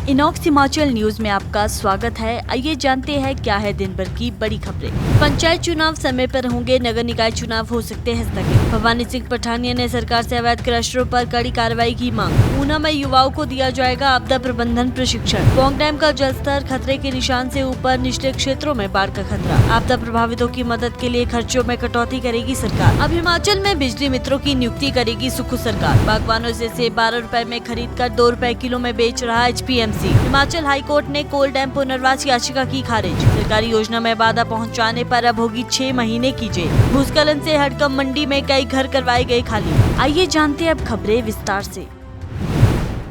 Inox Himachal news में आपका स्वागत है। आइए जानते हैं क्या है दिन भर की बड़ी खबरें। पंचायत चुनाव समय पर होंगे, नगर निकाय चुनाव हो सकते हैं स्थगित। भवानी सिंह पठानिया ने सरकार से अवैध क्रशरों पर कड़ी कार्रवाई की मांग। ऊना में युवाओं को दिया जाएगा आपदा प्रबंधन प्रशिक्षण। पौंग डैम का जलस्तर खतरे के निशान से ऊपर, निचले क्षेत्रों में बाढ़ का खतरा। आपदा प्रभावितों की मदद के लिए खर्चों में कटौती करेगी सरकार। अब हिमाचल में बिजली मित्रों की नियुक्ति करेगी सुक्खू सरकार। बागवानों से सेब 12 रुपए में खरीद कर 2 रुपए किलो में बेच रहा HPMC। हिमाचल हाईकोर्ट ने कोल डैम पुनर्वास याचिका की खारिज। सरकारी योजना में बाधा पहुंचाने पर अब होगी 6 महीने की जेल। भूस्खलन से हड़कंप मंडी में कई घर करवाए गए खाली। आइए जानते हैं अब खबरें विस्तार से।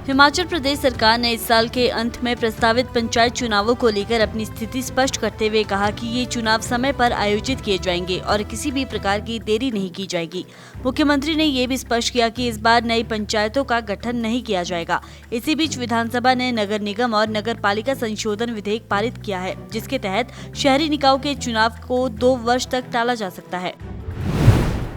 हिमाचल प्रदेश सरकार ने इस साल के अंत में प्रस्तावित पंचायत चुनावों को लेकर अपनी स्थिति स्पष्ट करते हुए कहा कि ये चुनाव समय पर आयोजित किए जाएंगे और किसी भी प्रकार की देरी नहीं की जाएगी। मुख्यमंत्री ने ये भी स्पष्ट किया कि इस बार नई पंचायतों का गठन नहीं किया जाएगा। इसी बीच विधानसभा ने नगर निगम और नगर पालिका संशोधन विधेयक पारित किया है, जिसके तहत शहरी निकायों के चुनाव को 2 वर्ष तक टाला जा सकता है।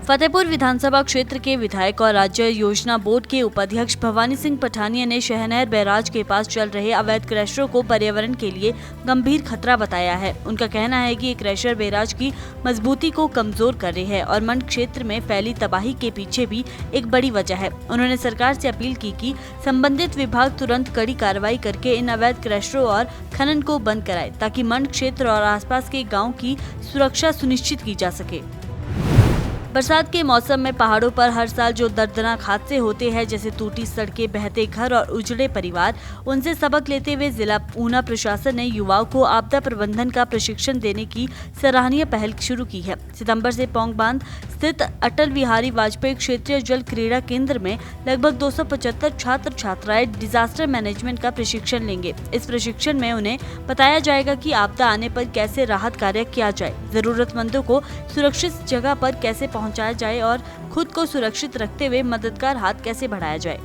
फतेहपुर विधानसभा क्षेत्र के विधायक और राज्य योजना बोर्ड के उपाध्यक्ष भवानी सिंह पठानिया ने शहनहर बैराज के पास चल रहे अवैध क्रशरों को पर्यावरण के लिए गंभीर खतरा बताया है। उनका कहना है कि ये क्रशर बैराज की मजबूती को कमजोर कर रहे हैं और मंड क्षेत्र में फैली तबाही के पीछे भी एक बड़ी वजह है। उन्होंने सरकार से अपील की कि संबंधित विभाग तुरंत कड़ी कार्रवाई करके इन अवैध क्रशरों और खनन को बंद कराए, ताकि मंड क्षेत्र और आसपास के गाँव की सुरक्षा सुनिश्चित की जा सके। बरसात के मौसम में पहाड़ों पर हर साल जो दर्दनाक हादसे होते हैं, जैसे टूटी सड़कें, बहते घर और उजड़े परिवार, उनसे सबक लेते हुए जिला ऊना प्रशासन ने युवाओं को आपदा प्रबंधन का प्रशिक्षण देने की सराहनीय पहल शुरू की है। सितंबर से पौंग बांध स्थित अटल बिहारी वाजपेयी क्षेत्रीय जल क्रीड़ा केंद्र में लगभग 275 छात्र छात्राएं डिजास्टर मैनेजमेंट का प्रशिक्षण लेंगे। इस प्रशिक्षण में उन्हें बताया जाएगा कि आपदा आने पर कैसे राहत कार्य किया जाए, जरूरतमंदों को सुरक्षित जगह पर कैसे पहुंचाया जाए और खुद को सुरक्षित रखते हुए मददगार हाथ कैसे बढ़ाया जाए।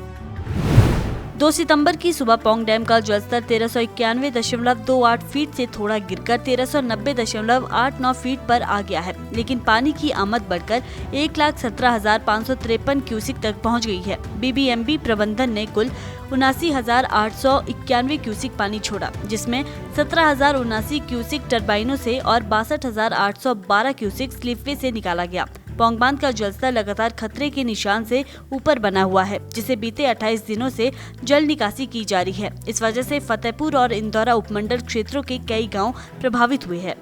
2 सितंबर की सुबह पौंग डैम का जलस्तर 1391.28 फीट से थोड़ा गिरकर 1390.89 फीट पर आ गया है, लेकिन पानी की आमद बढ़कर 1,17,553 क्यूसिक तक पहुंच गई है। BBMB प्रबंधन ने कुल 79,891 क्यूसिक पानी छोड़ा, जिसमें 17,079 क्यूसिक टरबाइनों से और 62,812 क्यूसिक स्लीपवे से निकाला गया। पौंग बांध का जलस्तर लगातार खतरे के निशान से ऊपर बना हुआ है, जिसे बीते 28 दिनों से जल निकासी की जा रही है। इस वजह से फतेहपुर और इंदौरा उपमंडल क्षेत्रों के कई गांव प्रभावित हुए हैं।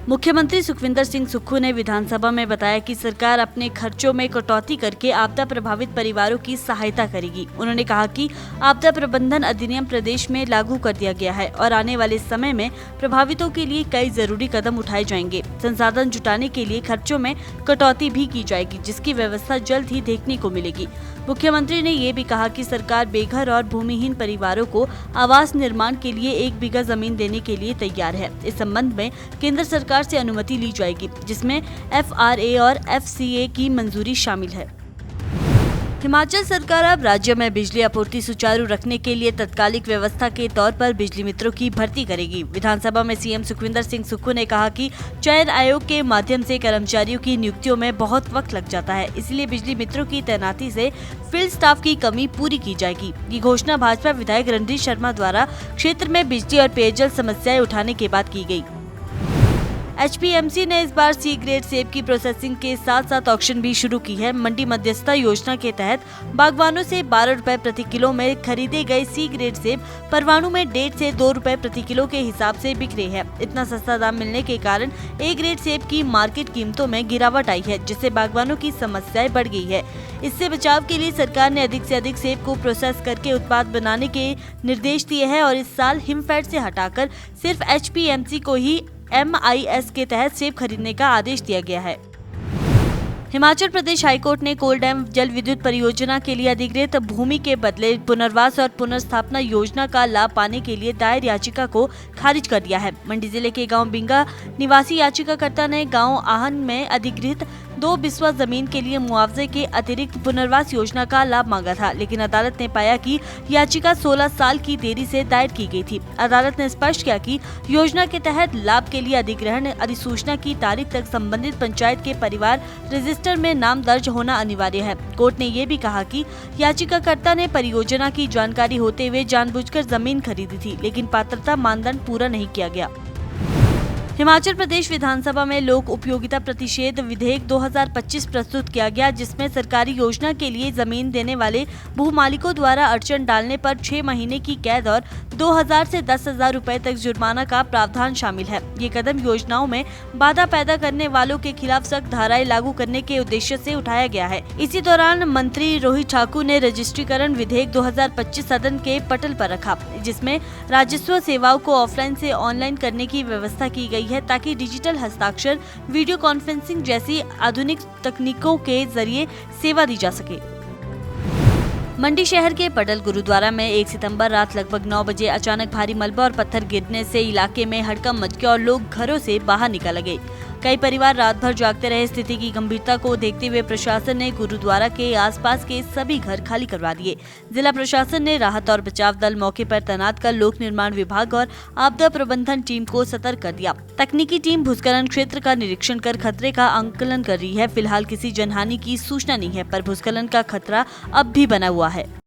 मुख्यमंत्री सुखविंदर सिंह सुक्खू ने विधानसभा में बताया कि सरकार अपने खर्चों में कटौती करके आपदा प्रभावित परिवारों की सहायता करेगी। उन्होंने कहा कि आपदा प्रबंधन अधिनियम प्रदेश में लागू कर दिया गया है और आने वाले समय में प्रभावितों के लिए कई जरूरी कदम उठाए जाएंगे। संसाधन जुटाने के लिए खर्चों में कटौती भी की जाएगी, जिसकी व्यवस्था जल्द ही देखने को मिलेगी। मुख्यमंत्री ने ये भी कहा कि सरकार बेघर और भूमिहीन परिवारों को आवास निर्माण के लिए 1 बीघा जमीन देने के लिए तैयार है। इस संबंध में केंद्र सरकार से अनुमति ली जाएगी, जिसमें FRA और FCA की मंजूरी शामिल है। हिमाचल सरकार अब राज्य में बिजली आपूर्ति सुचारू रखने के लिए तत्कालिक व्यवस्था के तौर पर बिजली मित्रों की भर्ती करेगी। विधानसभा में सीएम सुखविंदर सिंह सुक्खू ने कहा कि चयन आयोग के माध्यम से कर्मचारियों की नियुक्तियों में बहुत वक्त लग जाता है, इसलिए बिजली मित्रों की तैनाती से फील्ड स्टाफ की कमी पूरी की जाएगी। ये घोषणा भाजपा विधायक रणधीर शर्मा द्वारा क्षेत्र में बिजली और पेयजल समस्याएं उठाने के बाद की गई। HPMC ने इस बार C ग्रेड सेब की प्रोसेसिंग के साथ साथ ऑक्शन भी शुरू की है। मंडी मध्यस्थता योजना के तहत बागवानों से 12 रुपए प्रति किलो में खरीदे गए C ग्रेड सेब परवाणु में 1.5 से 2 रुपए प्रति किलो के हिसाब से बिक रहे हैं। इतना सस्ता दाम मिलने के कारण A ग्रेड सेब की मार्केट कीमतों में गिरावट आई है, जिससे बागवानों की समस्याएं बढ़ गई है। इससे बचाव के लिए सरकार ने अधिक से अधिक सेब को प्रोसेस करके उत्पाद बनाने के निर्देश दिए हैं और इस साल हिमफेड से हटाकर सिर्फ HPMC को ही MIS के तहत सेब खरीदने का आदेश दिया गया है। हिमाचल प्रदेश हाईकोर्ट ने कोल डैम जल विद्युत परियोजना के लिए अधिकृत भूमि के बदले पुनर्वास और पुनर्स्थापना योजना का लाभ पाने के लिए दायर याचिका को खारिज कर दिया है। मंडी जिले के गांव बिंगा निवासी याचिकाकर्ता ने गांव आहन में अधिकृत 2 बिस्वा जमीन के लिए मुआवजे के अतिरिक्त पुनर्वास योजना का लाभ मांगा था, लेकिन अदालत ने पाया कि याचिका 16 साल की देरी से दायर की गई थी। अदालत ने स्पष्ट किया कि योजना के तहत लाभ के लिए अधिग्रहण अधिसूचना की तारीख तक संबंधित पंचायत के परिवार रजिस्टर में नाम दर्ज होना अनिवार्य है। कोर्ट ने ये भी कहा कि याचिकाकर्ता ने परियोजना की जानकारी होते हुए जानबूझकर जमीन खरीदी थी, लेकिन पात्रता मानदंड पूरा नहीं किया गया। हिमाचल प्रदेश विधानसभा में लोक उपयोगिता प्रतिषेध विधेयक 2025 प्रस्तुत किया गया, जिसमें सरकारी योजना के लिए जमीन देने वाले भू मालिकों द्वारा अड़चन डालने पर 6 महीने की कैद और 2000 से 10,000 रुपए तक जुर्माना का प्रावधान शामिल है। ये कदम योजनाओं में बाधा पैदा करने वालों के खिलाफ सख्त धाराएं लागू करने के उद्देश्य से उठाया गया है। इसी दौरान मंत्री रोहित ठाकुर ने रजिस्ट्रीकरण विधेयक 2025 सदन के पटल पर रखा, जिसमें राजस्व सेवाओं को ऑफलाइन से ऑनलाइन करने की व्यवस्था की गई है, ताकि डिजिटल हस्ताक्षर, वीडियो कॉन्फ्रेंसिंग जैसी आधुनिक तकनीकों के जरिए सेवा दी जा सके। मंडी शहर के पटल गुरुद्वारा में 1 सितंबर रात लगभग 9 बजे अचानक भारी मलबा और पत्थर गिरने से इलाके में हड़कंप मच गया और लोग घरों से बाहर निकल गए। कई परिवार रात भर जागते रहे। स्थिति की गंभीरता को देखते हुए प्रशासन ने गुरुद्वारा के आसपास के सभी घर खाली करवा दिए। जिला प्रशासन ने राहत और बचाव दल मौके पर तैनात कर लोक निर्माण विभाग और आपदा प्रबंधन टीम को सतर्क कर दिया। तकनीकी टीम भूस्खलन क्षेत्र का निरीक्षण कर खतरे का आंकलन कर रही है। फिलहाल किसी जनहानि की सूचना नहीं है, पर भूस्खलन का खतरा अब भी बना हुआ है।